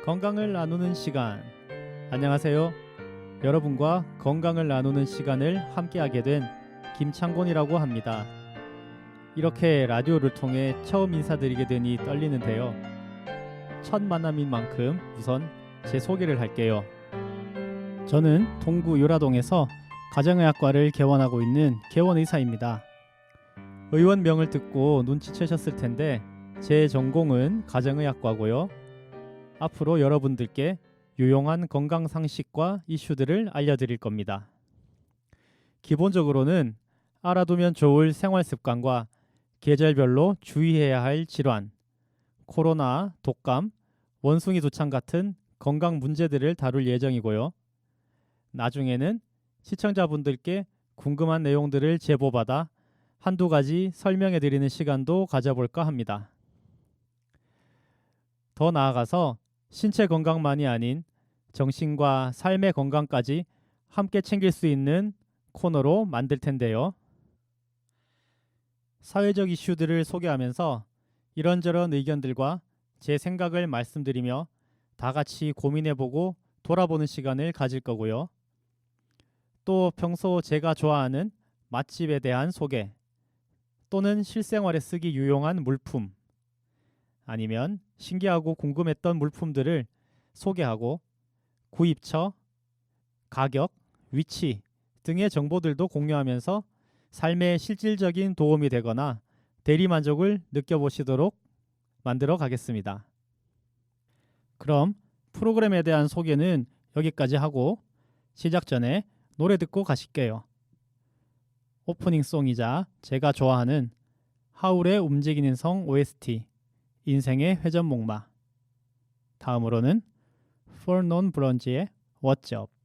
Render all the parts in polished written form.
건강을 나누는 시간. 안녕하세요. 여러분과 건강을 나누는 시간을 함께하게 된 김창곤이라고 합니다. 이렇게 라디오를 통해 처음 인사드리게 되니 떨리는데요. 첫 만남인 만큼 우선 제 소개를 할게요. 저는 동구 요라동에서 가정의학과를 개원하고 있는 개원의사입니다. 의원명을 듣고 눈치채셨을 텐데 제 전공은 가정의학과고요. 앞으로 여러분들께 유용한 건강 상식과 이슈들을 알려드릴 겁니다. 기본적으로는 알아두면 좋을 생활 습관과 계절별로 주의해야 할 질환, 코로나, 독감, 원숭이 두창 같은 건강 문제들을 다룰 예정이고요. 나중에는 시청자분들께 궁금한 내용들을 제보받아 한두 가지 설명해 드리는 시간도 가져볼까 합니다. 더 나아가서 신체 건강만이 아닌 정신과 삶의 건강까지 함께 챙길 수 있는 코너로 만들 텐데요. 사회적 이슈들을 소개하면서 이런저런 의견들과 제 생각을 말씀드리며 다 같이 고민해보고 돌아보는 시간을 가질 거고요. 또 평소 제가 좋아하는 맛집에 대한 소개 또는 실생활에 쓰기 유용한 물품 아니면 신기하고 궁금했던 물품들을 소개하고 구입처, 가격, 위치 등의 정보들도 공유하면서 삶에 실질적인 도움이 되거나 대리만족을 느껴보시도록 만들어 가겠습니다. 그럼 프로그램에 대한 소개는 여기까지 하고 시작 전에 노래 듣고 가실게요. 오프닝송이자 제가 좋아하는 하울의 움직이는 성 OST 인생의 회전목마. 다음으로는 For Non Blonde의 What's Up.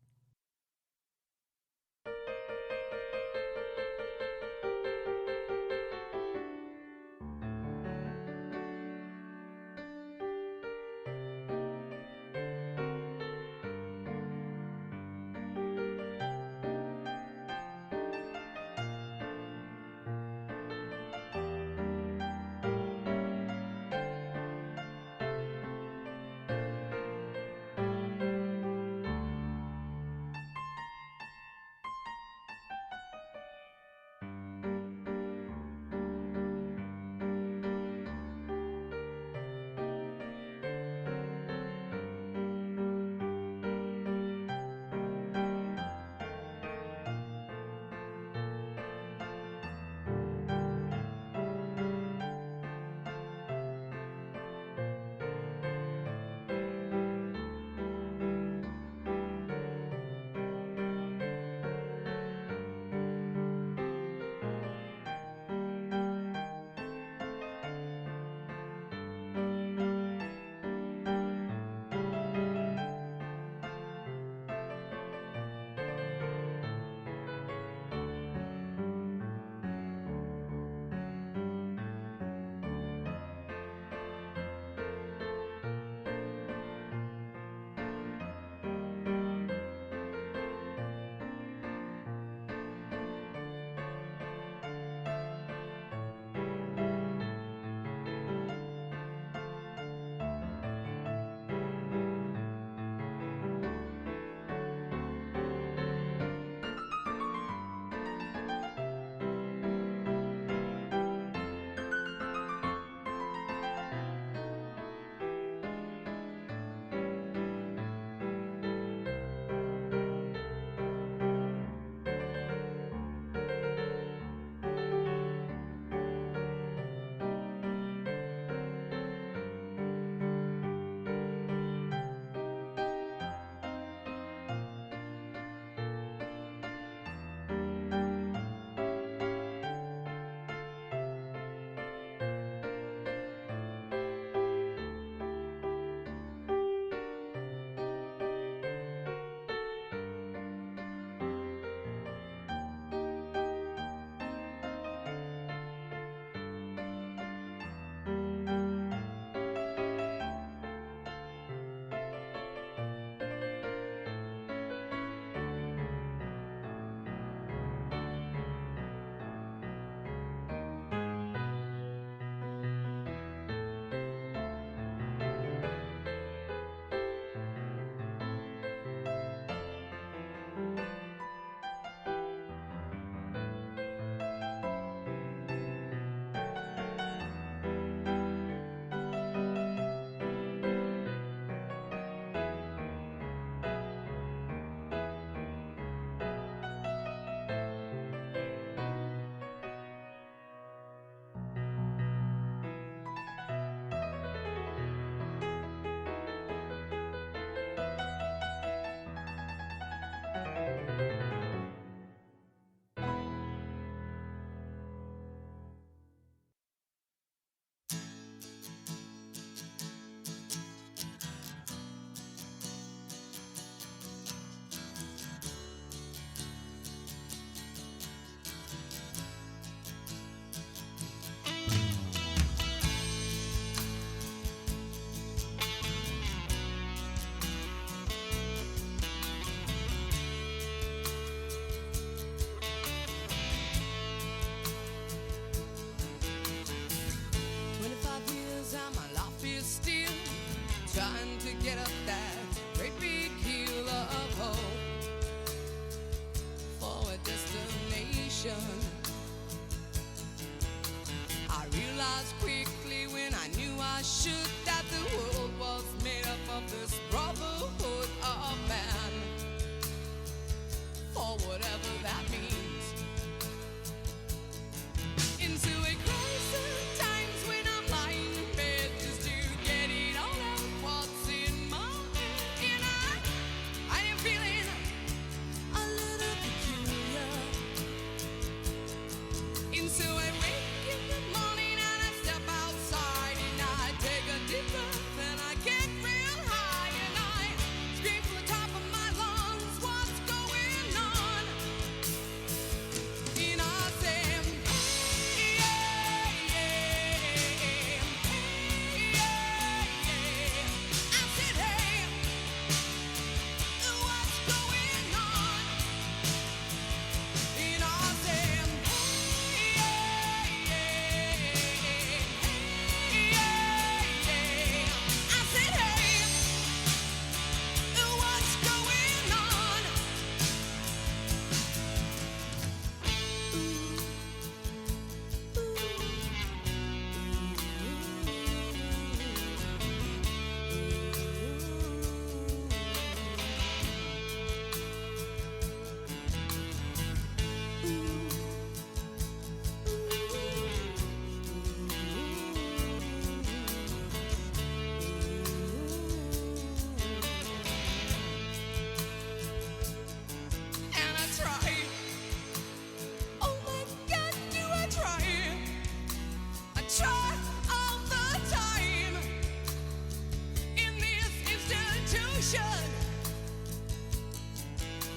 revolution.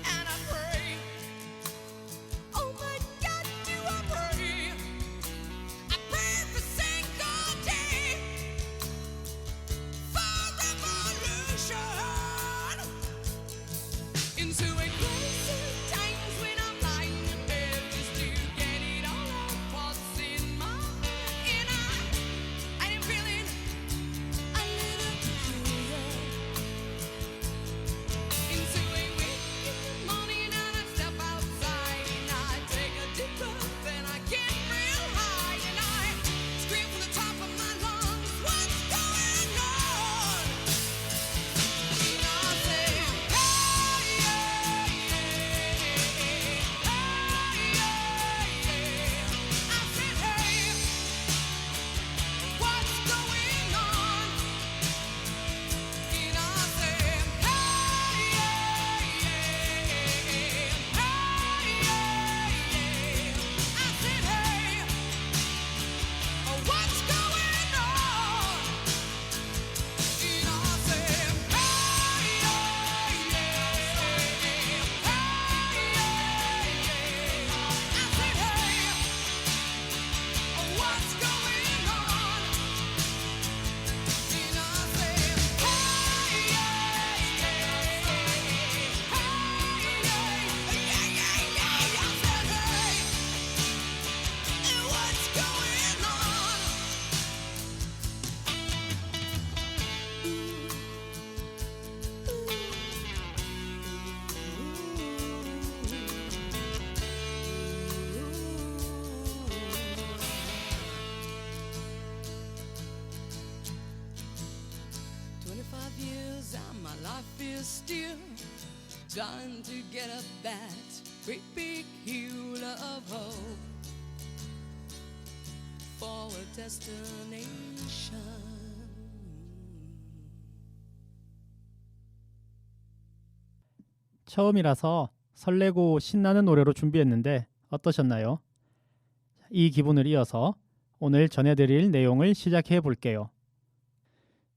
And I pray, oh my God, do I pray? I pray every single day for revolution. Into a crazy times when I'm lying in bed just to get it all out what's in my head. And I'm feeling a little peculiar. Into a wicked morning and I step outside and I take a deep breath and I get real high and I scream from the top of my lungs, what's going on? And I say, hey, yeah, yeah, hey, yeah, yeah. I said, hey, what's going on? And I say, hey, yeah, yeah, hey, yeah, yeah. I said, hey, what's going on? And I said, hey, yeah, yeah, hey, yeah, yeah. I said, hey, what's going on? And I said, hey, yeah, yeah, hey, yeah, yeah. I said, hey, what's going on? Years and my life is still trying to get up that great big hill of hope for a destination. 처음이라서 설레고 신나는 노래로 준비했는데 어떠셨나요? 이 기분을 이어서 오늘 전해드릴 내용을 시작해 볼게요.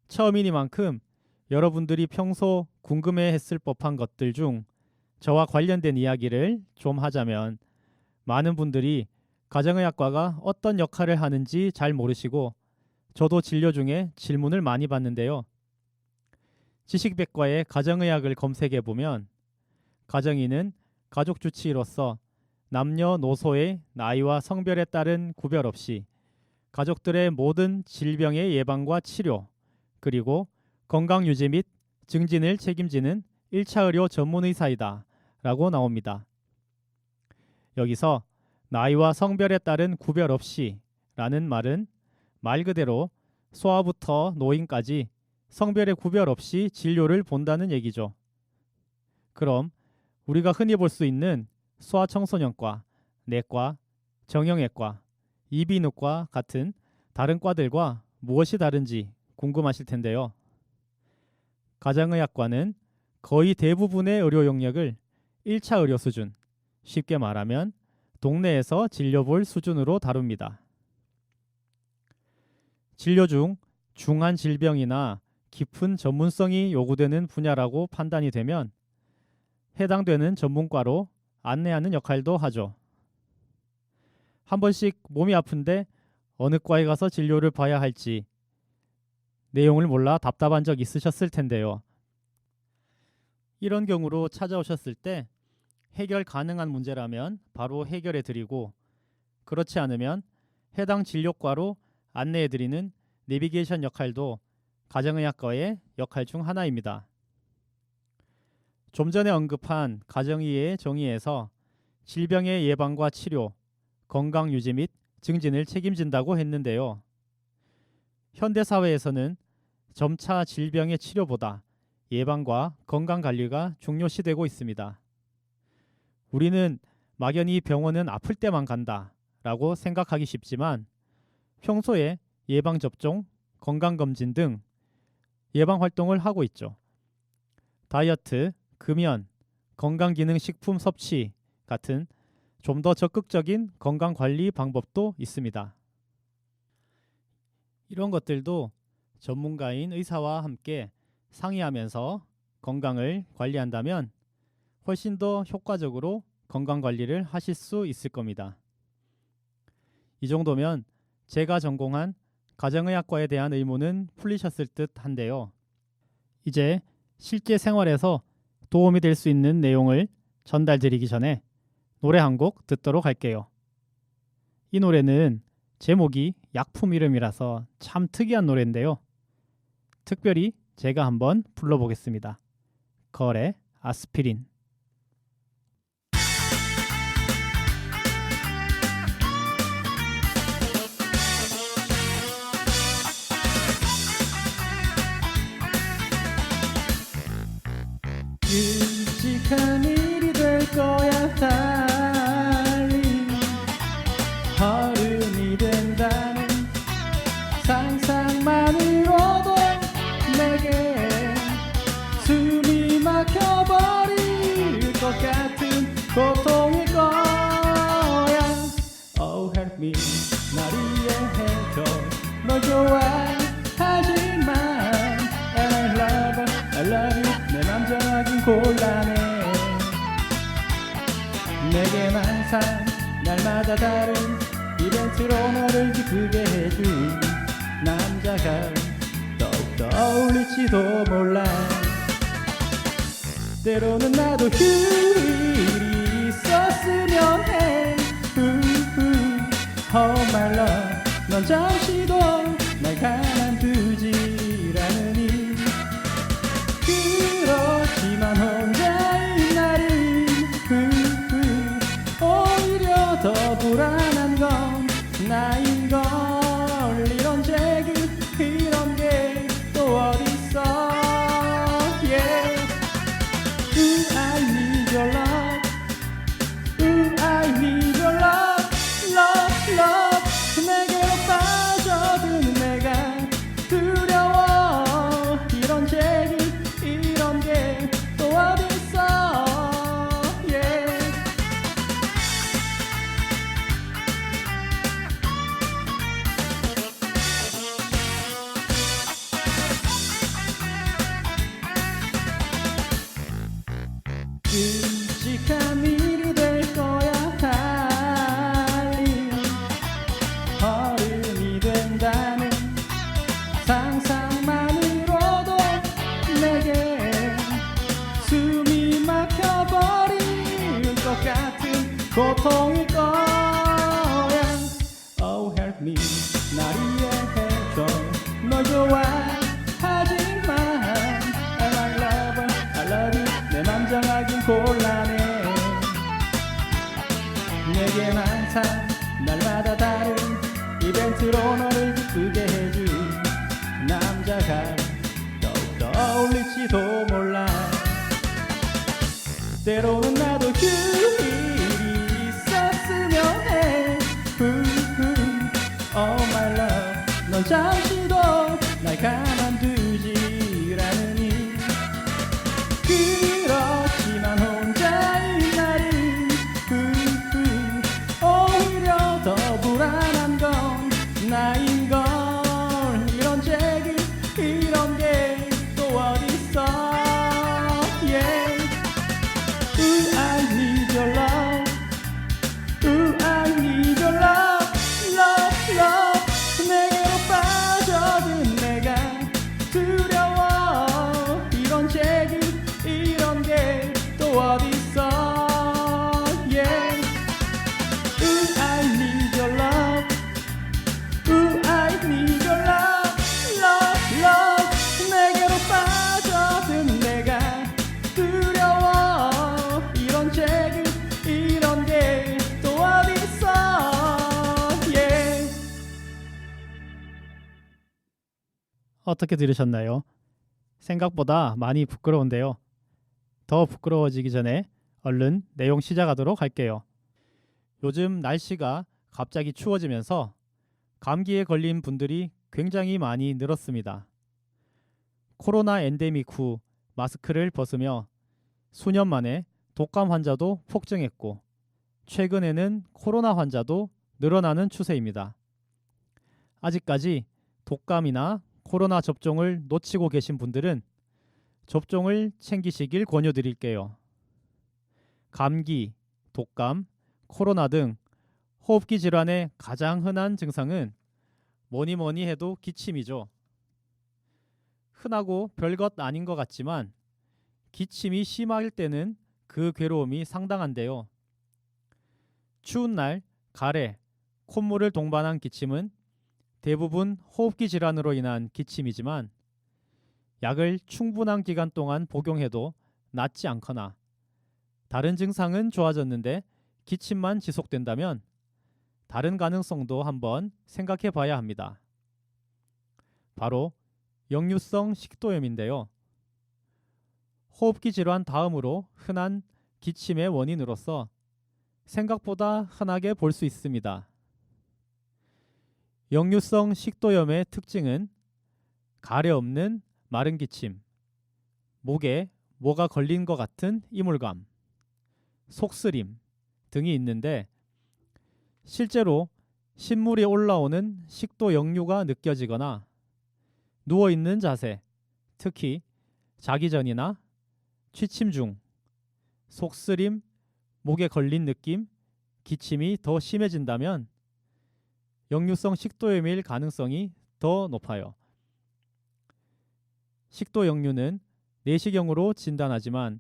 처음이니만큼 여러분들이 평소 궁금해했을 법한 것들 중 저와 관련된 이야기를 좀 하자면 많은 분들이 가정의학과가 어떤 역할을 하는지 잘 모르시고 저도 진료 중에 질문을 많이 받는데요. 지식백과의 가정의학을 검색해 보면 가정의는 가족주치의로서 남녀노소의 나이와 성별에 따른 구별 없이 가족들의 모든 질병의 예방과 치료 그리고 건강 유지 및 증진을 책임지는 1차 의료 전문 의사이다 라고 나옵니다. 여기서 나이와 성별에 따른 구별 없이 라는 말은 말 그대로 소아부터 노인까지 성별의 구별 없이 진료를 본다는 얘기죠. 그럼 우리가 흔히 볼 수 있는 소아청소년과, 내과, 정형외과, 이비인후과 같은 다른 과들과 무엇이 다른지 궁금하실 텐데요. 가정의학과는 거의 대부분의 의료 영역을 1차 의료 수준, 쉽게 말하면 동네에서 진료 볼 수준으로 다룹니다. 진료 중 중한 질병이나 깊은 전문성이 요구되는 분야라고 판단이 되면 해당되는 전문과로 안내하는 역할도 하죠. 한 번씩 몸이 아픈데 어느 과에 가서 진료를 봐야 할지 내용을 몰라 답답한 적 있으셨을 텐데요. 이런 경우로 찾아오셨을 때 해결 가능한 문제라면 바로 해결해 드리고 그렇지 않으면 해당 진료과로 안내해 드리는 내비게이션 역할도 가정의학과의 역할 중 하나입니다. 좀 전에 언급한 가정의의 정의에서 질병의 예방과 치료, 건강 유지 및 증진을 책임진다고 했는데요. 현대사회에서는 점차 질병의 치료보다 예방과 건강관리가 중요시되고 있습니다. 우리는 막연히 병원은 아플 때만 간다 라고 생각하기 쉽지만 평소에 예방접종, 건강검진 등 예방활동을 하고 있죠. 다이어트, 금연, 건강기능식품 섭취 같은 좀 더 적극적인 건강관리 방법도 있습니다. 이런 것들도 전문가인 의사와 함께 상의하면서 건강을 관리한다면 훨씬 더 효과적으로 건강 관리를 하실 수 있을 겁니다. 이 정도면 제가 전공한 가정의학과에 대한 의무는 풀리셨을 듯 한데요. 이제 실제 생활에서 도움이 될 수 있는 내용을 전달드리기 전에 노래 한 곡 듣도록 할게요. 이 노래는 제목이 약품 이름이라서 참 특이한 노래인데요. 특별히 제가 한번 불러보겠습니다. 걸의 아스피린. 끔찍한 일이 될 거야 달리 어른이 된다는 상상만으로도 내게 숨이 막혀버릴 것 같은 고통일 거야. Oh help me 날 이해해줘 널 좋아하지만 And I love you 내 남자긴 곤란해 내겐 항상 날마다 다른 이벤트로 너를 기쁘게 해준 남자가 더욱더 어울릴지도 몰라. 때로는 나도 휴일이 있었으면 해 Oh my love 넌 잠시도 날 가만두질 않으니 그렇지만 혼자인 나를 오히려 더 불안한 건 나인걸. 이런 재그 이런 게 또 어딨어. Yeah. Ooh, I need your love. Ooh, I need your love. Love, love. 내게로 빠져드는 내가 두려워. 이런 재그 이런 게 또 어딨어. Yeah. 끔찍한 일이 될 거야 달리 어른이 된다는 상상만으로도 내게 숨이 막혀버릴 것 같은 고통일 거야. Oh help me 날 이해해줘 널 좋아하지만 And I love you 내 남자하긴 곤란해 내겐 항상 날마다 다른 이벤트로 너를 기쁘게 해준 남자가 더욱더 어울릴지도 몰라. 때로는 나도 휴일이 있었으면 해 Oh my love 넌 잠시도 날 가만두질 않으니 그렇지만 혼자인 나를 오히려 더 불안한 건 나인걸. 이런 재그 이런 게 또 어딨어. Yeah. Ooh, I need your love. Ooh, I need your love. Love, love. 내게로 빠져든 내가 두려워. 이런 재그 이런 게 또 어딨어. Yeah. Ooh, I need your love. Ooh, I need your love. Love, love. 내게로 빠져든 내가 두려워. 이런 재그 이런 게 또 어딨어. Yeah. 어떻게 들으셨나요? 생각보다 많이 부끄러운데요. 더 부끄러워지기 전에 얼른 내용 시작하도록 할게요. 요즘 날씨가 갑자기 추워지면서 감기에 걸린 분들이 굉장히 많이 늘었습니다. 코로나 엔데믹 후 마스크를 벗으며 수년 만에 독감 환자도 폭증했고 최근에는 코로나 환자도 늘어나는 추세입니다. 아직까지 독감이나 코로나 접종을 놓치고 계신 분들은 접종을 챙기시길 권유드릴게요. 감기, 독감, 코로나 등 호흡기 질환의 가장 흔한 증상은 뭐니 해도 기침이죠. 흔하고 별것 아닌 것 같지만 기침이 심할 때는 그 괴로움이 상당한데요. 추운 날 가래, 콧물을 동반한 기침은 대부분 호흡기 질환으로 인한 기침이지만 약을 충분한 기간 동안 복용해도 낫지 않거나 다른 증상은 좋아졌는데 기침만 지속된다면 다른 가능성도 한번 생각해 봐야 합니다. 바로 역류성 식도염인데요. 호흡기 질환 다음으로 흔한 기침의 원인으로서 생각보다 흔하게 볼 수 있습니다. 역류성 식도염의 특징은 가래 없는 마른 기침, 목에 뭐가 걸린 것 같은 이물감, 속쓰림 등이 있는데 실제로 신물이 올라오는 식도 역류가 느껴지거나 누워있는 자세, 특히 자기 전이나 취침 중 속쓰림, 목에 걸린 느낌, 기침이 더 심해진다면 역류성 식도염일 가능성이 더 높아요. 식도 역류는 내시경으로 진단하지만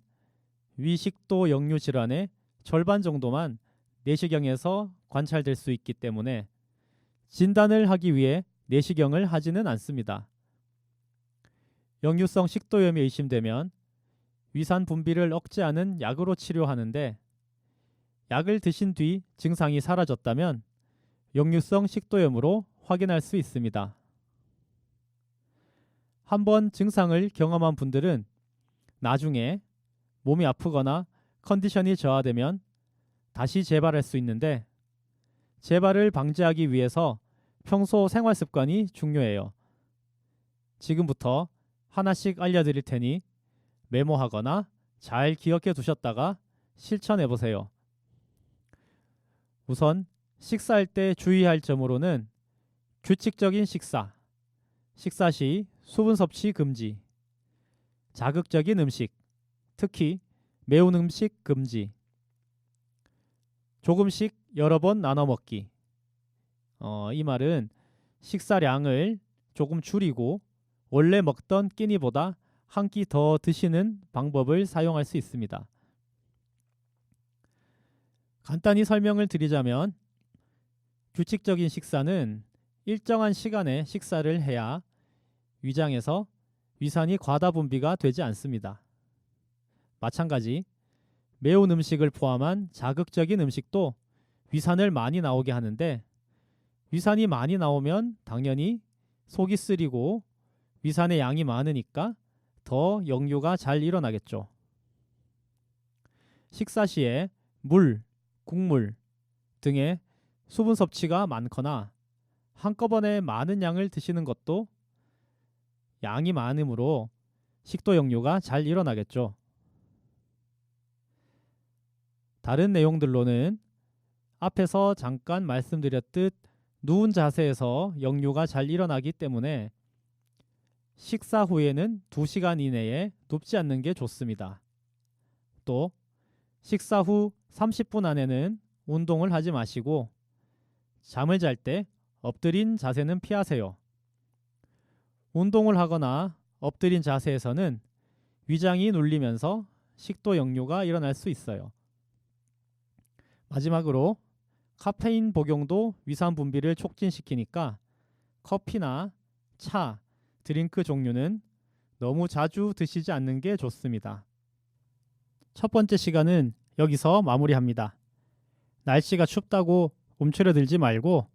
위식도 역류 질환의 절반 정도만 내시경에서 관찰될 수 있기 때문에 진단을 하기 위해 내시경을 하지는 않습니다. 역류성 식도염이 의심되면 위산 분비를 억제하는 약으로 치료하는데 약을 드신 뒤 증상이 사라졌다면 역류성 식도염으로 확인할 수 있습니다. 한번 증상을 경험한 분들은 나중에 몸이 아프거나 컨디션이 저하되면 다시 재발할 수 있는데 재발을 방지하기 위해서 평소 생활 습관이 중요해요. 지금부터 하나씩 알려드릴 테니 메모하거나 잘 기억해 두셨다가 실천해 보세요. 우선 식사할 때 주의할 점으로는 규칙적인 식사, 식사 시 수분 섭취 금지, 자극적인 음식, 특히 매운 음식 금지, 조금씩 여러 번 나눠 먹기. 이 말은 식사량을 조금 줄이고 원래 먹던 끼니보다 한 끼 더 드시는 방법을 사용할 수 있습니다. 간단히 설명을 드리자면 규칙적인 식사는 일정한 시간에 식사를 해야 위장에서 위산이 과다 분비가 되지 않습니다. 마찬가지 매운 음식을 포함한 자극적인 음식도 위산을 많이 나오게 하는데 위산이 많이 나오면 당연히 속이 쓰리고 위산의 양이 많으니까 더 역류가 잘 일어나겠죠. 식사 시에 물, 국물 등의 수분 섭취가 많거나 한꺼번에 많은 양을 드시는 것도 양이 많으므로 식도 역류가 잘 일어나겠죠. 다른 내용들로는 앞에서 잠깐 말씀드렸듯 누운 자세에서 역류가 잘 일어나기 때문에 식사 후에는 2시간 이내에 눕지 않는 게 좋습니다. 또 식사 후 30분 안에는 운동을 하지 마시고 잠을 잘 때 엎드린 자세는 피하세요. 운동을 하거나 엎드린 자세에서는 위장이 눌리면서 식도 역류가 일어날 수 있어요. 마지막으로 카페인 복용도 위산 분비를 촉진시키니까 커피나 차, 드링크 종류는 너무 자주 드시지 않는 게 좋습니다. 첫 번째 시간은 여기서 마무리합니다. 날씨가 춥다고 움츠러들지 말고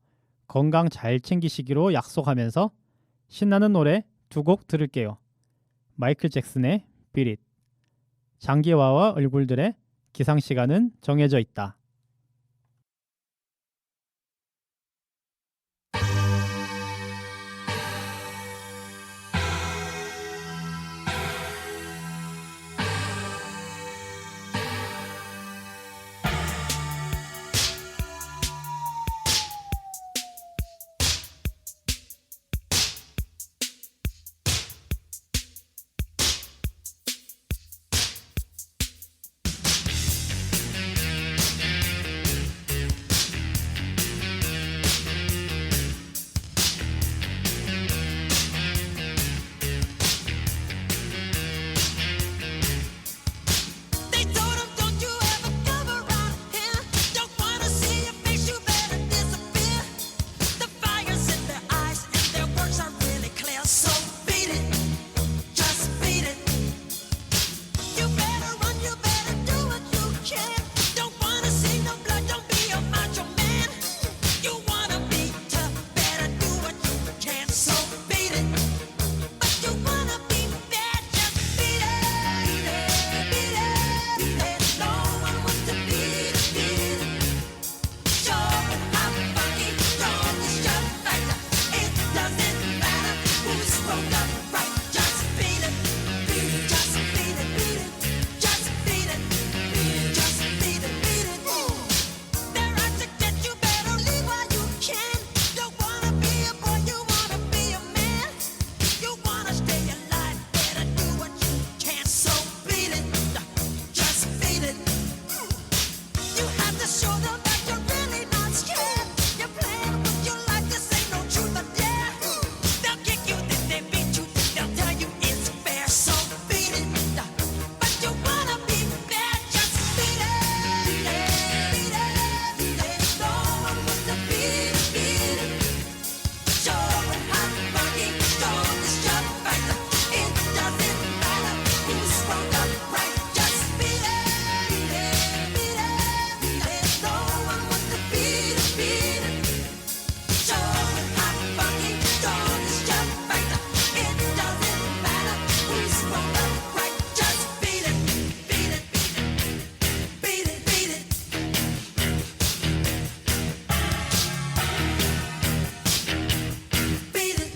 건강 잘 챙기시기로 약속하면서 신나는 노래 2곡 들을게요. 마이클 잭슨의 Beat It, 장기화와 얼굴들의 기상시간은 정해져 있다. won't come right. Just beat it, beat it, beat it, beat it. Beat it, beat it, beat it, beat it.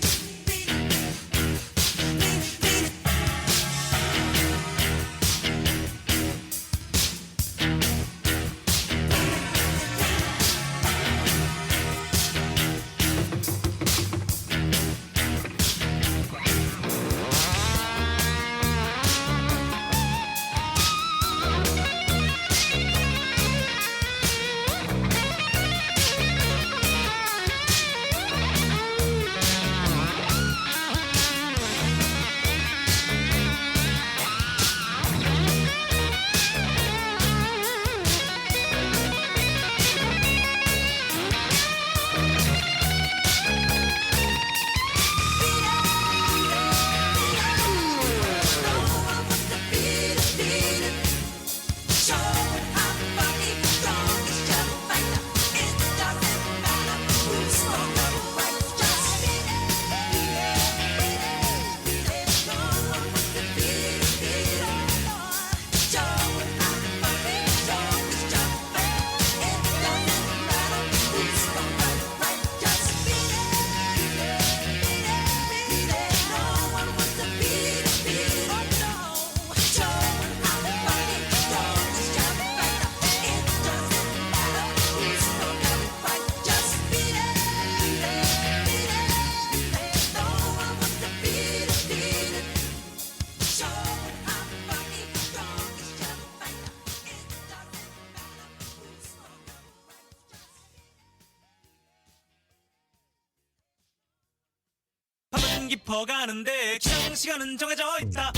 밤은 깊어가는데 기상 시간은 정해져 있다.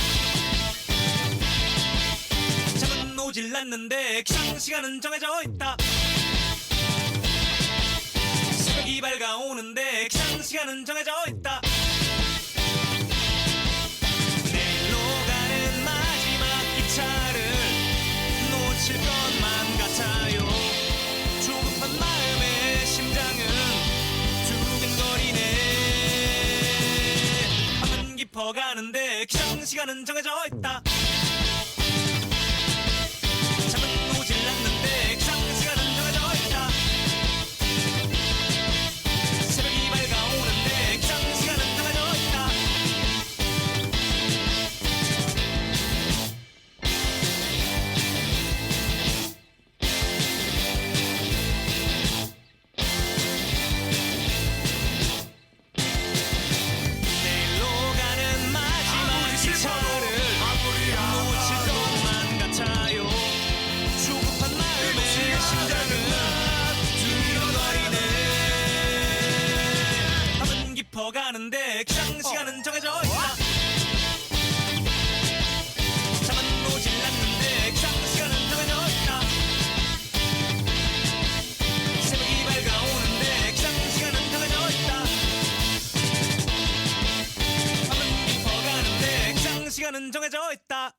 잠은 오질 않는데 기상 시간은 정해져 있다. 새벽이 밝아오는데 기상 시간은 정해져 있다. 내일로 가는 마지막 기차를 놓칠 것만 같아요. 조급한 마음에 심장은 두근거리네. 밤은 깊어가는데 기상 시간은 정해져 있다. 잠은 오질 않는데 기상 시간은 정해져 있다. 새벽이 밝아오는데 기상 시간은 정해져 있다. 내일로 가는 마지막 기차를 놓칠 것만 같아요. 조급한 마음에 심장은 두근거리네. 밤은 깊어가는데 기상 시간은 정해져 있다. 잠은 오질 않는데 기상 시간은 정해져 있다. 새벽이 밝아오는데 기상 시간은 정해져 있다. 밤은 깊어가는데 기상 시간은 정해져 있다.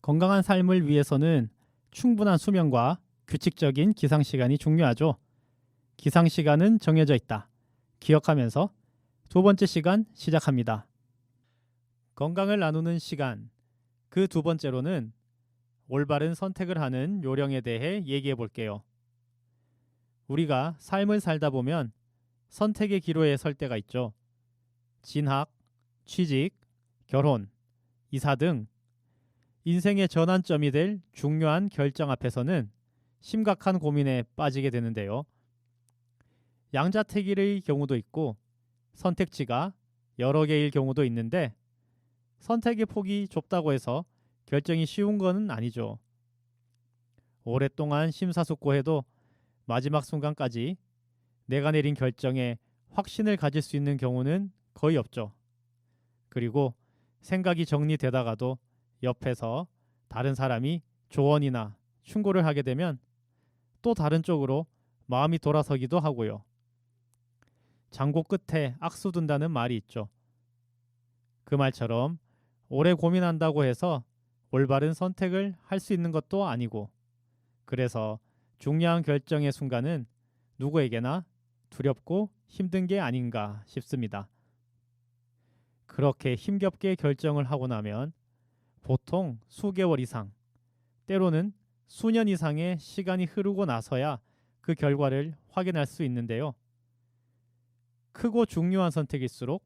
건강한 삶을 위해서는 충분한 수면과 규칙적인 기상 시간이 중요하죠. 기상 시간은 정해져 있다. 기억하면서 두 번째 시간 시작합니다. 건강을 나누는 시간. 그 두 번째로는 올바른 선택을 하는 요령에 대해 얘기해 볼게요. 우리가 삶을 살다 보면 선택의 기로에 설 때가 있죠. 진학, 취직, 결혼, 이사 등 인생의 전환점이 될 중요한 결정 앞에서는 심각한 고민에 빠지게 되는데요. 양자택일의 경우도 있고 선택지가 여러 개일 경우도 있는데 선택의 폭이 좁다고 해서 결정이 쉬운 건 아니죠. 오랫동안 심사숙고해도 마지막 순간까지 내가 내린 결정에 확신을 가질 수 있는 경우는 거의 없죠. 그리고 생각이 정리되다가도 옆에서 다른 사람이 조언이나 충고를 하게 되면 또 다른 쪽으로 마음이 돌아서기도 하고요. 장고 끝에 악수 둔다는 말이 있죠. 그 말처럼 오래 고민한다고 해서 올바른 선택을 할 수 있는 것도 아니고, 그래서 중요한 결정의 순간은 누구에게나 두렵고 힘든 게 아닌가 싶습니다. 그렇게 힘겹게 결정을 하고 나면 보통 수개월 이상, 때로는 수년 이상의 시간이 흐르고 나서야 그 결과를 확인할 수 있는데요. 크고 중요한 선택일수록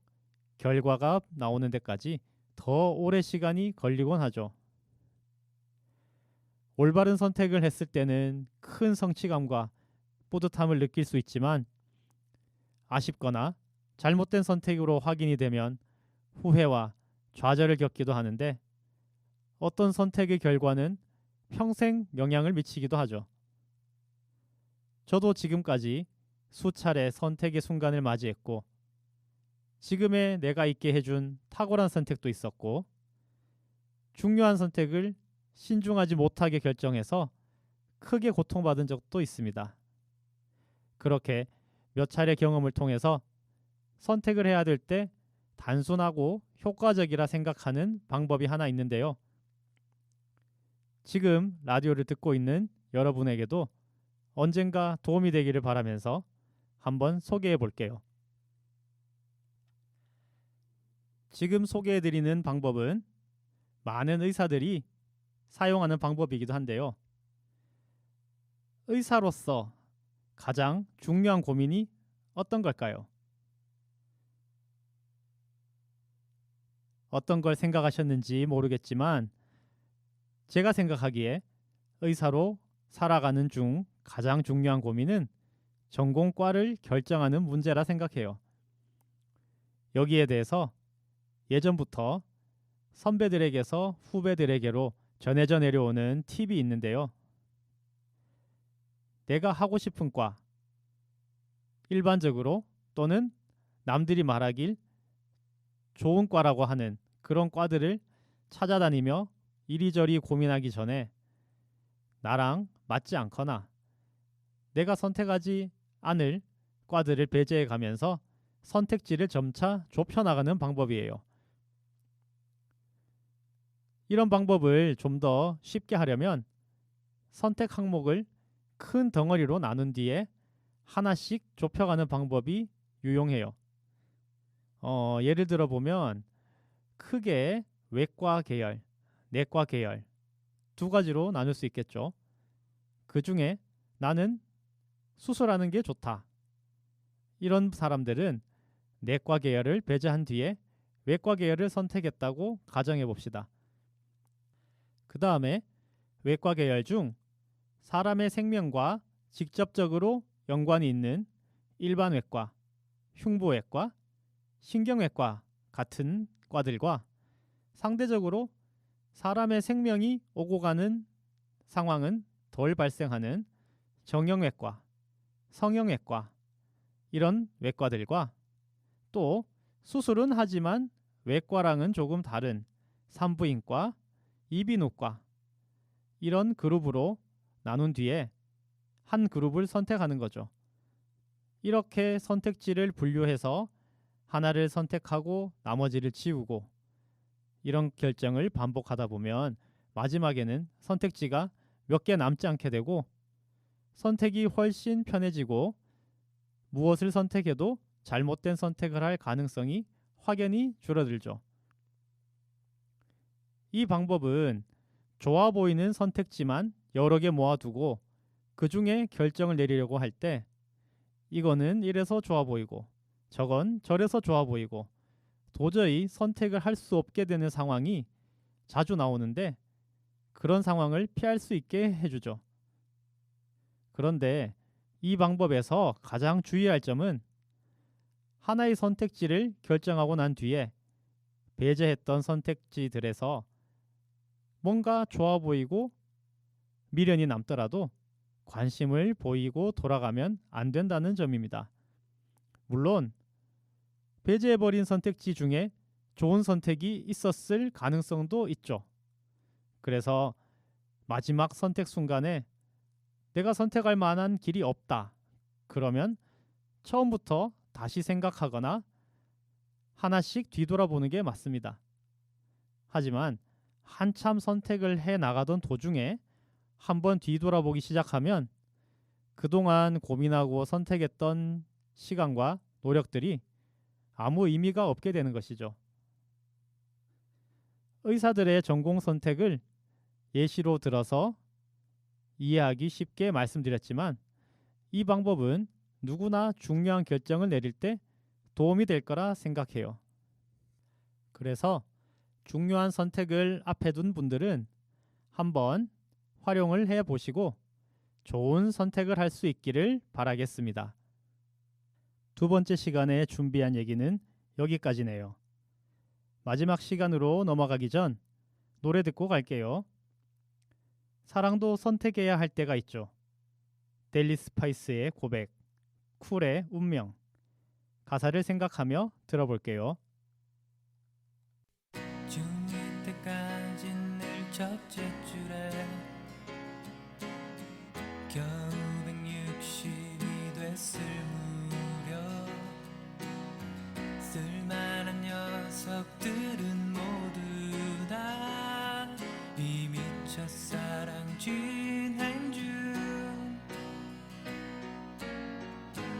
결과가 나오는 데까지 더 오래 시간이 걸리곤 하죠. 올바른 선택을 했을 때는 큰 성취감과 뿌듯함을 느낄 수 있지만 아쉽거나 잘못된 선택으로 확인이 되면 후회와 좌절을 겪기도 하는데 어떤 선택의 결과는 평생 영향을 미치기도 하죠. 저도 지금까지 수차례 선택의 순간을 맞이했고 지금의 내가 있게 해준 탁월한 선택도 있었고 중요한 선택을 신중하지 못하게 결정해서 크게 고통받은 적도 있습니다. 그렇게 몇 차례 경험을 통해서 선택을 해야 될 때 단순하고 효과적이라 생각하는 방법이 하나 있는데요. 지금 라디오를 듣고 있는 여러분에게도 언젠가 도움이 되기를 바라면서 한번 소개해 볼게요. 지금 소개해 드리는 방법은 많은 의사들이 사용하는 방법이기도 한데요. 의사로서 가장 중요한 고민이 어떤 걸까요? 어떤 걸 생각하셨는지 모르겠지만 제가 생각하기에 의사로 살아가는 중 가장 중요한 고민은 전공과를 결정하는 문제라 생각해요. 여기에 대해서 예전부터 선배들에게서 후배들에게로 전해져 내려오는 팁이 있는데요. 내가 하고 싶은 과, 일반적으로 또는 남들이 말하길 좋은 과라고 하는 그런 과들을 찾아다니며 이리저리 고민하기 전에 나랑 맞지 않거나 내가 선택하지 않을 과들을 배제해 가면서 선택지를 점차 좁혀나가는 방법이에요. 이런 방법을 좀 더 쉽게 하려면 선택 항목을 큰 덩어리로 나눈 뒤에 하나씩 좁혀가는 방법이 유용해요. 예를 들어 보면 크게 외과 계열, 내과 계열 두 가지로 나눌 수 있겠죠. 그 중에 나는 수술하는 게 좋다. 이런 사람들은 내과 계열을 배제한 뒤에 외과 계열을 선택했다고 가정해 봅시다. 그 다음에 외과 계열 중 사람의 생명과 직접적으로 연관이 있는 일반외과, 흉부외과, 신경외과 같은 과들과 상대적으로 사람의 생명이 오고 가는 상황은 덜 발생하는 정형외과, 성형외과 이런 외과들과 또 수술은 하지만 외과랑은 조금 다른 산부인과, 이비인후과 이런 그룹으로 나눈 뒤에 한 그룹을 선택하는 거죠. 이렇게 선택지를 분류해서 하나를 선택하고 나머지를 지우고 이런 결정을 반복하다 보면 마지막에는 선택지가 몇 개 남지 않게 되고 선택이 훨씬 편해지고 무엇을 선택해도 잘못된 선택을 할 가능성이 확연히 줄어들죠. 이 방법은 좋아 보이는 선택지만 여러 개 모아두고 그 중에 결정을 내리려고 할 때 이거는 이래서 좋아 보이고 저건 저래서 좋아 보이고 도저히 선택을 할 수 없게 되는 상황이 자주 나오는데 그런 상황을 피할 수 있게 해주죠. 그런데 이 방법에서 가장 주의할 점은 하나의 선택지를 결정하고 난 뒤에 배제했던 선택지들에서 뭔가 좋아 보이고 미련이 남더라도 관심을 보이고 돌아가면 안 된다는 점입니다. 물론 배제해버린 선택지 중에 좋은 선택이 있었을 가능성도 있죠. 그래서 마지막 선택 순간에 내가 선택할 만한 길이 없다. 그러면 처음부터 다시 생각하거나 하나씩 뒤돌아보는 게 맞습니다. 하지만 한참 선택을 해 나가던 도중에 한번 뒤돌아보기 시작하면 그동안 고민하고 선택했던 시간과 노력들이 아무 의미가 없게 되는 것이죠. 의사들의 전공 선택을 예시로 들어서 이해하기 쉽게 말씀드렸지만 이 방법은 누구나 중요한 결정을 내릴 때 도움이 될 거라 생각해요. 그래서 중요한 선택을 앞에 둔 분들은 한번 활용을 해 보시고 좋은 선택을 할 수 있기를 바라겠습니다. 두 번째 시간에 준비한 얘기는 여기까지네요. 마지막 시간으로 넘어가기 전 노래 듣고 갈게요. 사랑도 선택해야 할 때가 있죠. 델리 스파이스의 고백, 쿨의 운명. 가사를 생각하며 들어볼게요. 중2 때까지 늘 첫째 줄에 겨우 160이 됐을 무렵 쓸만한 녀석들은 모두 다 이미 첫사랑 진행 중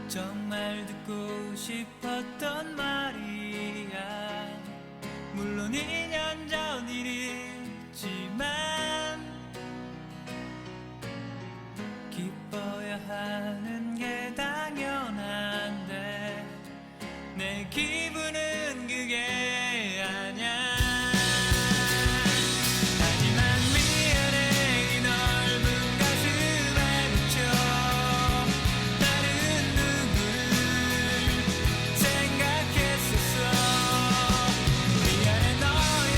정말 듣고 싶었던 말이야 물론 2년 전 일이지만 기뻐야 하는 게 당연한데 내 기분은 그게 아냐 하지만 미안해 이 넓은 가슴에 묻혀 다른 누구를 생각했었어 미안해 너의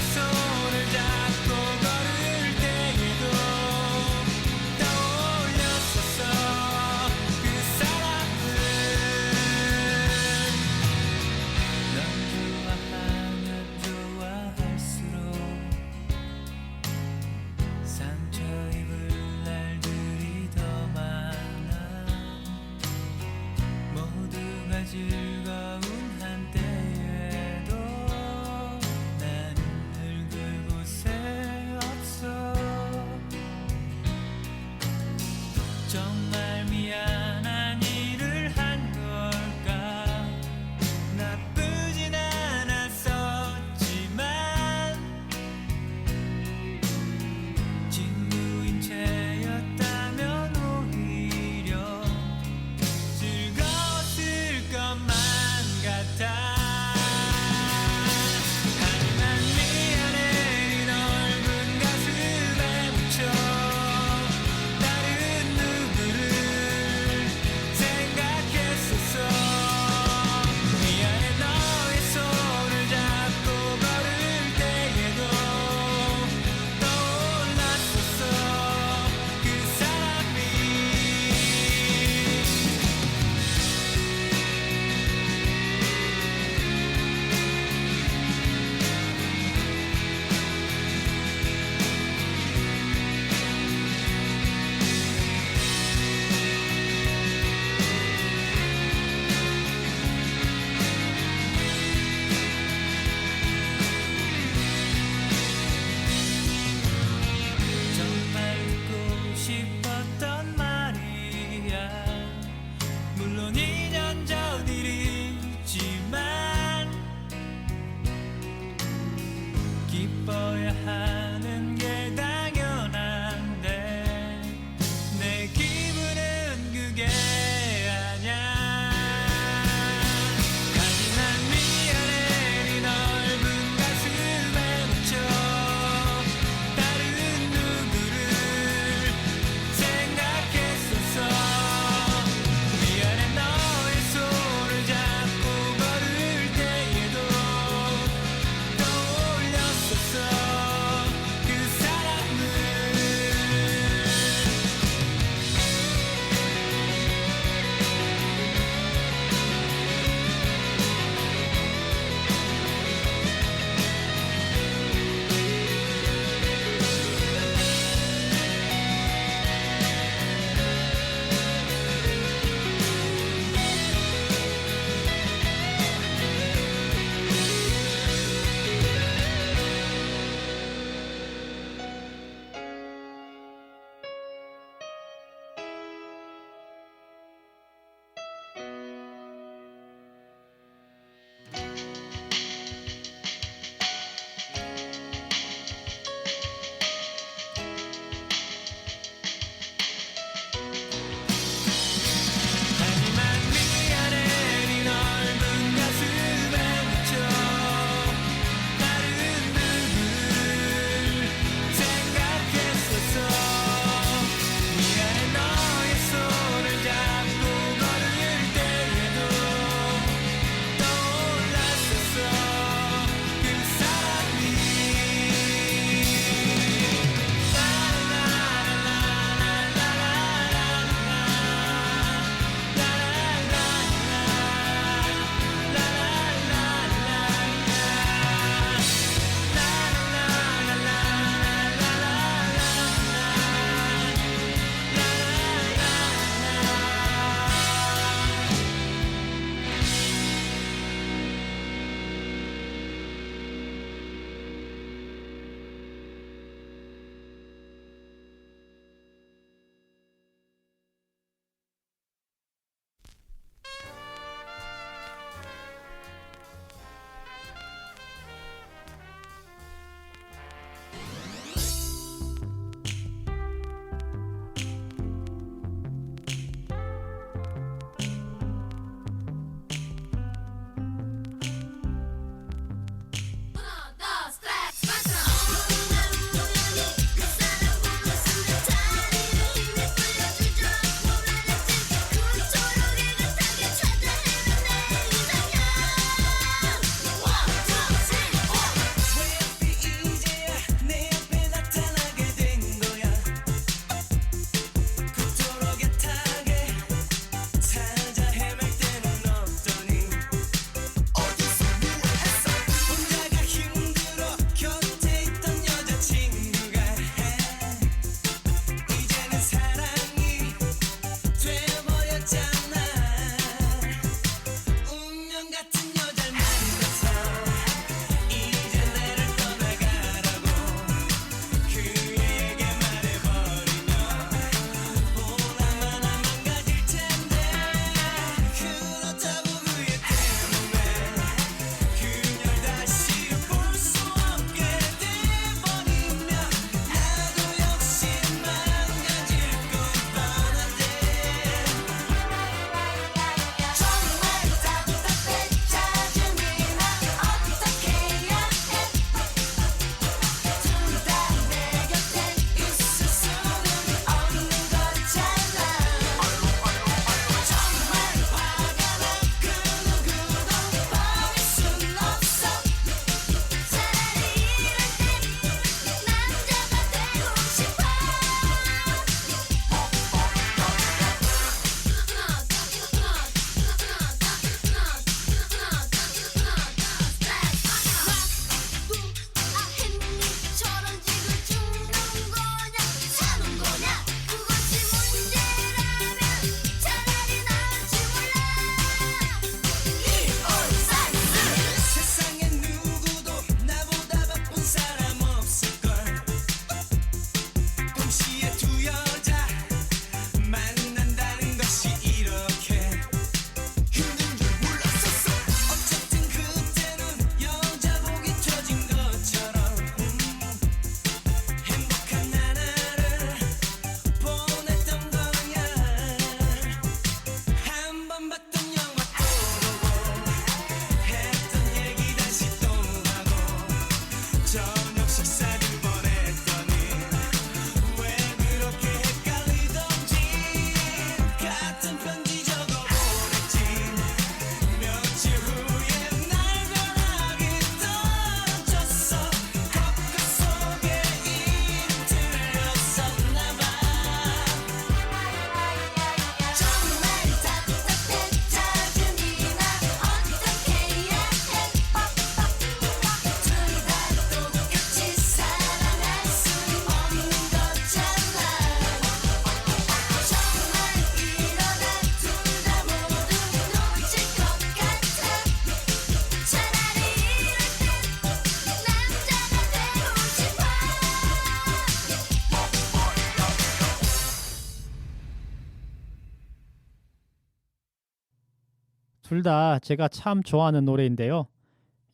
둘 다 제가 참 좋아하는 노래인데요.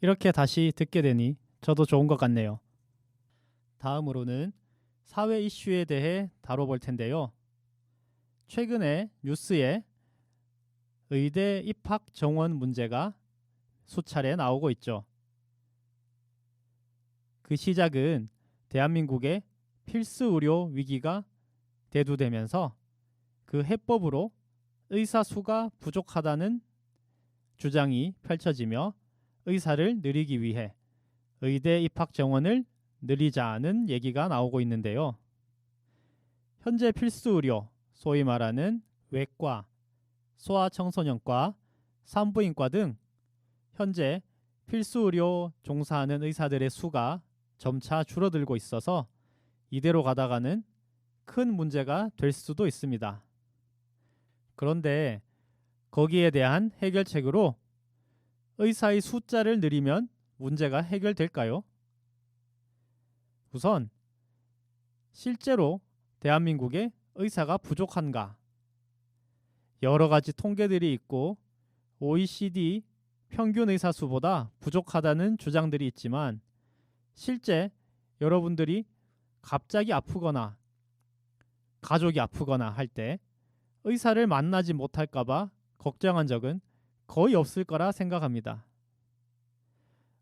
이렇게 다시 듣게 되니 저도 좋은 것 같네요. 다음으로는 사회 이슈에 대해 다뤄볼 텐데요. 최근에 뉴스에 의대 입학 정원 문제가 수차례 나오고 있죠. 그 시작은 대한민국의 필수 의료 위기가 대두되면서 그 해법으로 의사 수가 부족하다는 주장이 펼쳐지며 의사를 늘리기 위해 의대 입학 정원을 늘리자는 얘기가 나오고 있는데요. 현재 필수 의료, 소위 말하는 외과, 소아청소년과, 산부인과 등 현재 필수 의료 종사하는 의사들의 수가 점차 줄어들고 있어서 이대로 가다가는 큰 문제가 될 수도 있습니다. 그런데 거기에 대한 해결책으로 의사의 숫자를 늘리면 문제가 해결될까요? 우선 실제로 대한민국에 의사가 부족한가? 여러 가지 통계들이 있고 OECD 평균 의사 수보다 부족하다는 주장들이 있지만 실제 여러분들이 갑자기 아프거나 가족이 아프거나 할 때 의사를 만나지 못할까 봐 걱정한 적은 거의 없을 거라 생각합니다.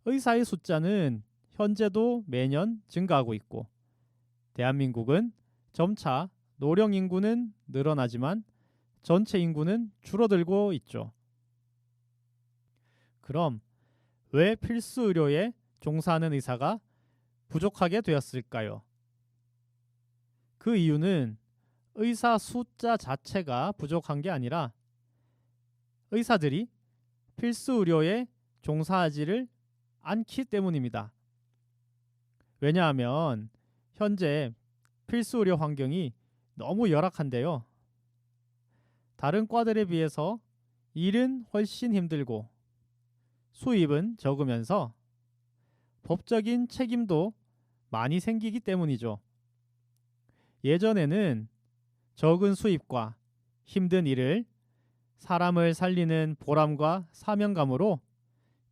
의사의 숫자는 현재도 매년 증가하고 있고 대한민국은 점차 노령 인구는 늘어나지만 전체 인구는 줄어들고 있죠. 그럼 왜 필수 의료에 종사하는 의사가 부족하게 되었을까요? 그 이유는 의사 숫자 자체가 부족한 게 아니라 의사들이 필수 의료에 종사하지를 않기 때문입니다. 왜냐하면 현재 필수 의료 환경이 너무 열악한데요. 다른 과들에 비해서 일은 훨씬 힘들고 수입은 적으면서 법적인 책임도 많이 생기기 때문이죠. 예전에는 적은 수입과 힘든 일을 사람을 살리는 보람과 사명감으로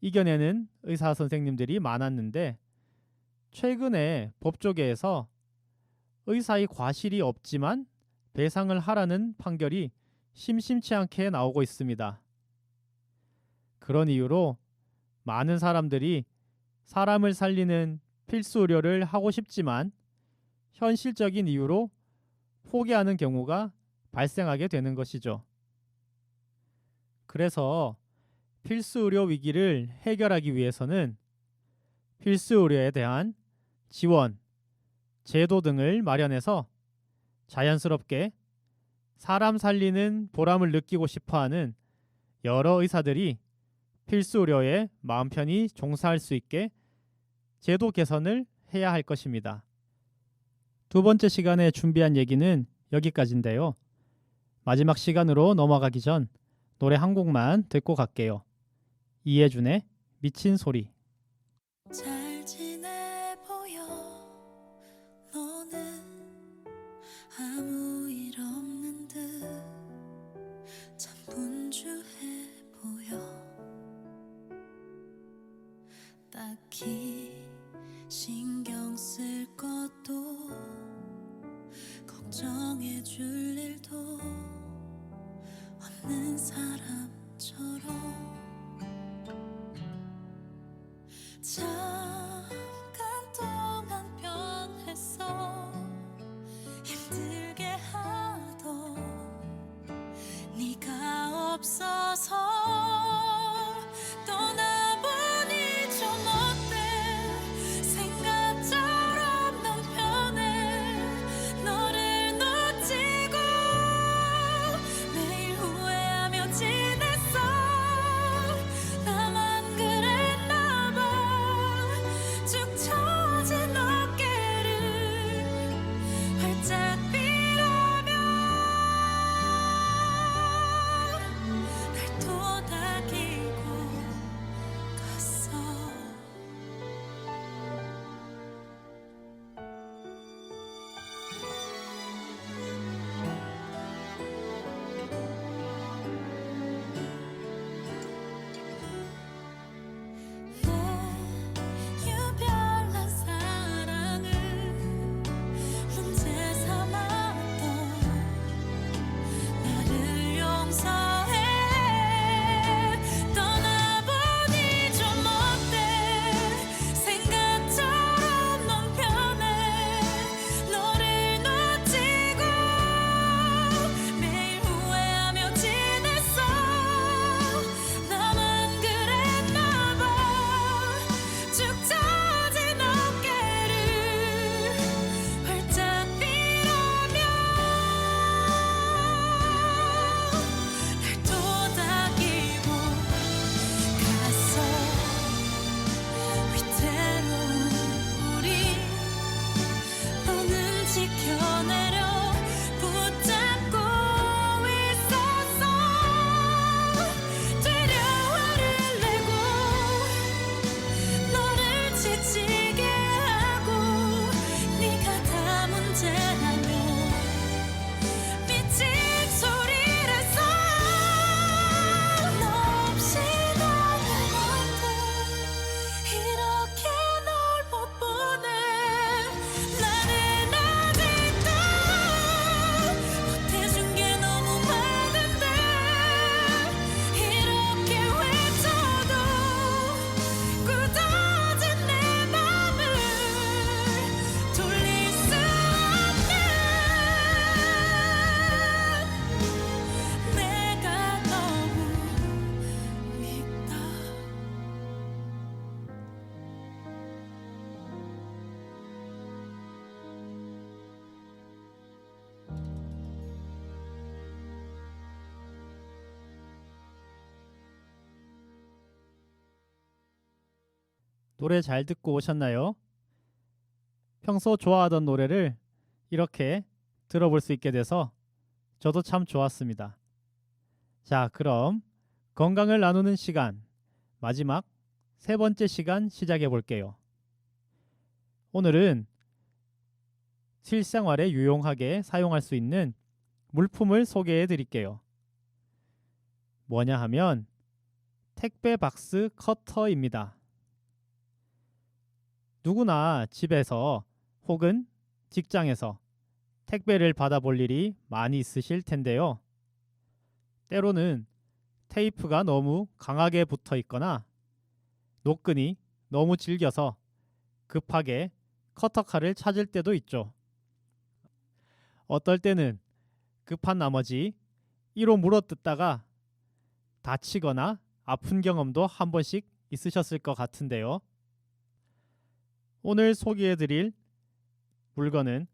이겨내는 의사 선생님들이 많았는데 최근에 법조계에서 의사의 과실이 없지만 배상을 하라는 판결이 심심치 않게 나오고 있습니다. 그런 이유로 많은 사람들이 사람을 살리는 필수 의료를 하고 싶지만 현실적인 이유로 포기하는 경우가 발생하게 되는 것이죠. 그래서 필수 의료 위기를 해결하기 위해서는 필수 의료에 대한 지원, 제도 등을 마련해서 자연스럽게 사람 살리는 보람을 느끼고 싶어하는 여러 의사들이 필수 의료에 마음 편히 종사할 수 있게 제도 개선을 해야 할 것입니다. 두 번째 시간에 준비한 얘기는 여기까지인데요. 마지막 시간으로 넘어가기 전 노래 한 곡만 듣고 갈게요. 이해준의 미친 소리. 잘 지내 보여 너는 아무 일 없는 듯 참 분주해 보여 딱히 신경 쓸 것도 걱정해 줄 일도 없는 사람처럼 잠깐 동안 변했어 힘들게 하던 네가 없어서 떠나보니 좀 어때 생각처럼 넌 편해 너를 놓치고 매일 후회하며 지내 노래 잘 듣고 오셨나요? 평소 좋아하던 노래를 이렇게 들어볼 수 있게 돼서 저도 참 좋았습니다. 자, 그럼 건강을 나누는 시간, 마지막 세 번째 시간 시작해 볼게요. 오늘은 실생활에 유용하게 사용할 수 있는 물품을 소개해 드릴게요. 뭐냐 하면 택배 박스 커터입니다. 누구나 집에서 혹은 직장에서 택배를 받아볼 일이 많이 있으실 텐데요. 때로는 테이프가 너무 강하게 붙어 있거나 노끈이 너무 질겨서 급하게 커터칼을 찾을 때도 있죠. 어떨 때는 급한 나머지 이로 물어뜯다가 다치거나 아픈 경험도 한 번씩 있으셨을 것 같은데요. 오늘 소개해드릴 물건은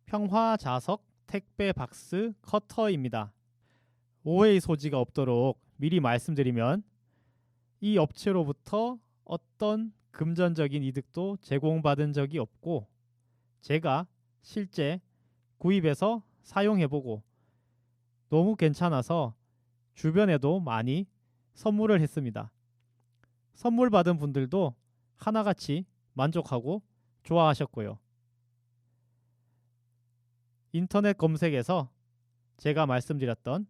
평화자석 택배 박스 커터입니다. 오해의 소지가 없도록 미리 말씀드리면 이 업체로부터 어떤 금전적인 이득도 제공받은 적이 없고 제가 실제 구입해서 사용해보고 너무 괜찮아서 주변에도 많이 선물을 했습니다. 선물 받은 분들도 하나같이 만족하고 좋아하셨고요. 인터넷 검색에서 제가 말씀드렸던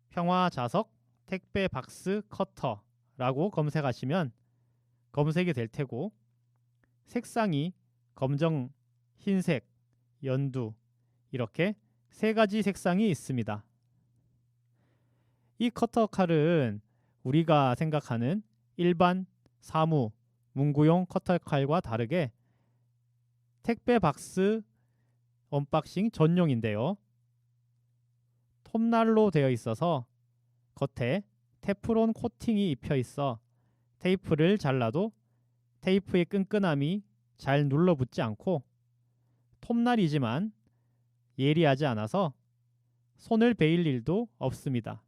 평화자석 택배 박스 커터라고 검색하시면 검색이 될 테고 색상이 검정, 흰색, 연두 이렇게 세 가지 색상이 있습니다. 이 커터 칼은 우리가 생각하는 일반 사무, 문구용 커터 칼과 다르게 택배 박스 언박싱 전용인데요. 톱날로 되어 있어서 겉에 테프론 코팅이 입혀 있어 테이프를 잘라도 테이프의 끈끈함이 잘 눌러붙지 않고 톱날이지만 예리하지 않아서 손을 베일 일도 없습니다.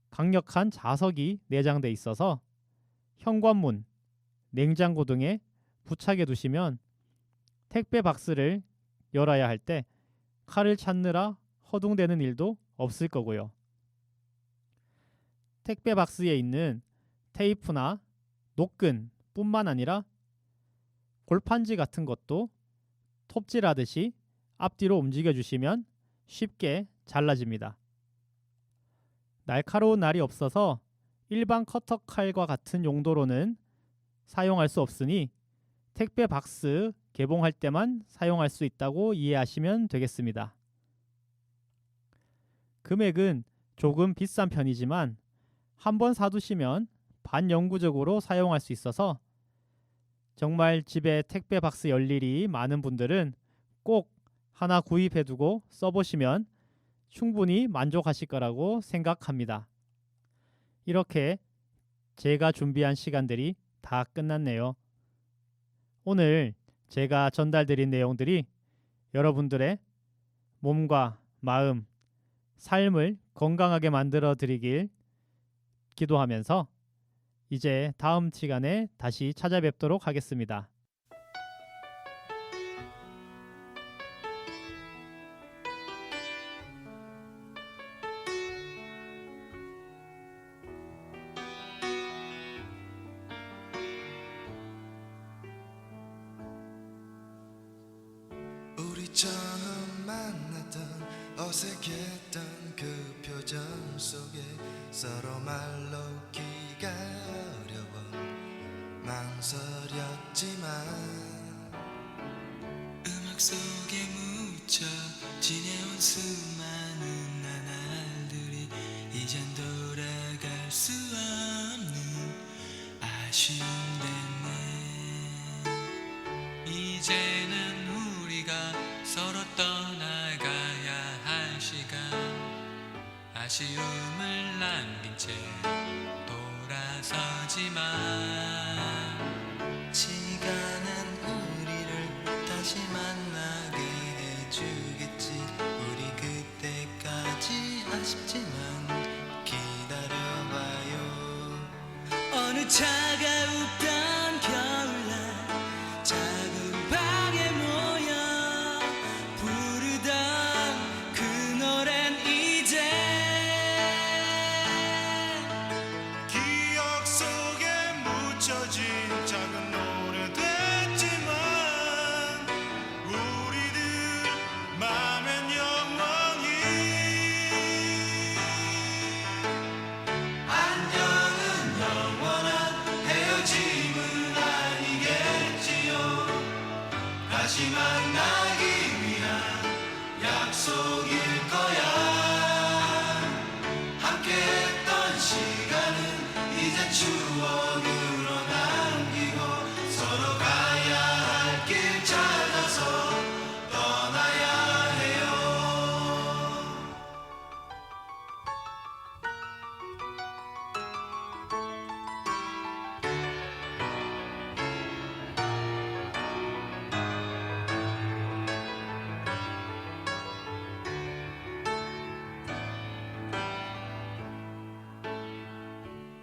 강력한 자석이 내장돼 있어서 현관문, 냉장고 등에 부착해 두시면 택배 박스를 열어야 할 때 칼을 찾느라 허둥대는 일도 없을 거고요. 택배 박스에 있는 테이프나 노끈 뿐만 아니라 골판지 같은 것도 톱질하듯이 앞뒤로 움직여 주시면 쉽게 잘라집니다. 날카로운 날이 없어서 일반 커터 칼과 같은 용도로는 사용할 수 없으니 택배 박스 개봉할 때만 사용할 수 있다고 이해하시면 되겠습니다. 금액은 조금 비싼 편이지만 한번 사두시면 반영구적으로 사용할 수 있어서 정말 집에 택배 박스 열 일이 많은 분들은 꼭 하나 구입해두고 써보시면 충분히 만족하실 거라고 생각합니다. 이렇게 제가 준비한 시간들이 다 끝났네요. 오늘 제가 전달드린 내용들이 여러분들의 몸과 마음, 삶을 건강하게 만들어 드리길 기도하면서 이제 다음 시간에 다시 찾아뵙도록 하겠습니다. 우리 처음 만났던 어색했던 그 표정 속에 서로 말로 기가 어려워 망설였지만 음악 속에 묻혀 지내온 수많은 나날들이 이젠 돌아갈 수 없는 아쉬움 됐네. 이제는 우리가 서로 떠나가야 할 시간, 아쉬움을 남긴 채 돌아서지만 시간은 우리를 다시 만나게 해주겠지. 우리 그때까지 아쉽지만 기다려봐요. 어느 어느 차가웠던 겨울날 작은 방에 모여 부르던 그 노랜 이제 기억 속에 묻혀진 작은 노래 됐지만 우리들 맘엔 영원히 안녕은 영원한 헤어짐은 아니겠지요. 다시 만나기 위한 약속일 거야. 함께했던 시간은 이제 추억으로 남기고 서로 가야 할 길 찾아서 떠나야 해요.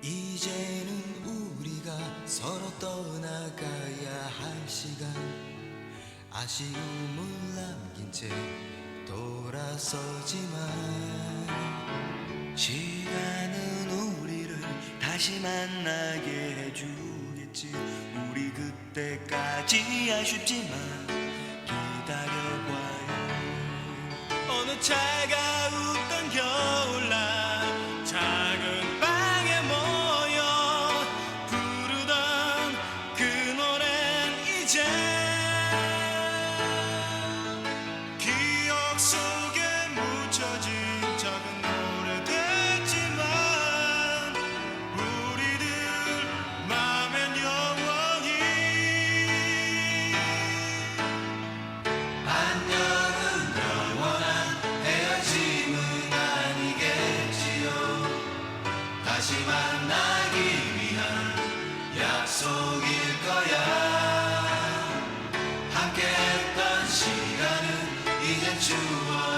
이제는 우리가 서로 떠나가야 할 시간, 아쉬움을 남긴 채 돌아서지만 시간은 우리를 다시 만나게 해주겠지. 우리 그때까지 아쉽지만 기다려봐요. 어느 차가웠던 겨울날 작은 방에 모여 부르던 그 노랜 이제 기억 속에 묻혀진 작은 노래 됐지만 우리들 맘엔 영원히 안녕은 영원한 헤어짐은 아니겠지요. 다시 만나기 위한 약속일 거야. 함께했던 시간은 이젠 추억